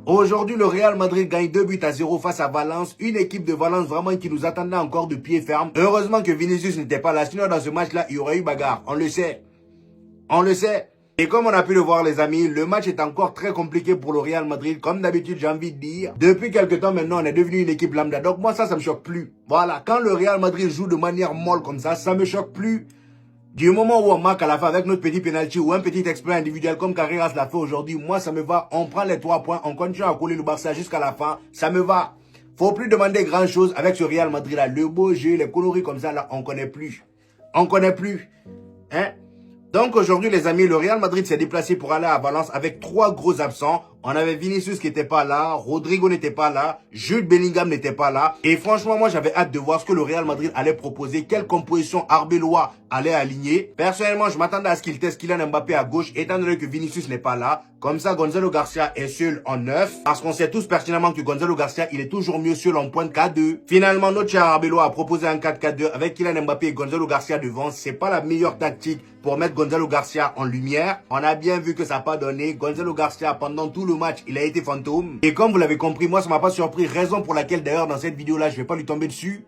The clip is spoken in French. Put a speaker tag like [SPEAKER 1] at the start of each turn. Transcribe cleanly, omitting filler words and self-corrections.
[SPEAKER 1] Aujourd'hui, le Real Madrid gagne 2 buts à 0 face à Valence. Une équipe de Valence vraiment qui nous attendait encore de pied ferme. Heureusement que Vinicius n'était pas là. Sinon, dans ce match-là, il y aurait eu bagarre. On le sait. On le sait. Et comme on a pu le voir les amis, le match est encore très compliqué pour le Real Madrid. Comme d'habitude, j'ai envie de dire, depuis quelques temps maintenant, on est devenu une équipe lambda. Donc moi, ça me choque plus. Voilà, quand le Real Madrid joue de manière molle comme ça me choque plus. Du moment où on marque à la fin avec notre petit penalty ou un petit exploit individuel comme Carreras l'a fait aujourd'hui, moi ça me va. On prend les 3 points, on continue à couler le Barça jusqu'à la fin. Ça me va. Faut plus demander grand chose avec ce Real Madrid là. Le beau jeu, les coloris comme ça là, on connaît plus. On connaît plus. Hein? Donc aujourd'hui les amis, le Real Madrid s'est déplacé pour aller à Valence avec 3 gros absents. On avait Vinicius qui n'était pas là, Rodrigo n'était pas là, Jude Bellingham n'était pas là. Et franchement, moi j'avais hâte de voir ce que le Real Madrid allait proposer, quelle composition Arbeloa allait aligner. Personnellement, je m'attendais à ce qu'il teste Kylian Mbappé à gauche, étant donné que Vinicius n'est pas là. Comme ça, Gonzalo Garcia est seul en 9. Parce qu'on sait tous pertinemment que Gonzalo Garcia, il est toujours mieux seul en pointe qu'à 2. Finalement, notre cher Arbeloa a proposé un 4-4-2 avec Kylian Mbappé et Gonzalo Garcia devant. C'est pas la meilleure tactique pour mettre Gonzalo Garcia en lumière. On a bien vu que ça n'a pas donné. Gonzalo Garcia, pendant tout le match, il a été fantôme. Et comme vous l'avez compris, moi, ça m'a pas surpris. Raison pour laquelle, d'ailleurs, dans cette vidéo-là, je vais pas lui tomber dessus.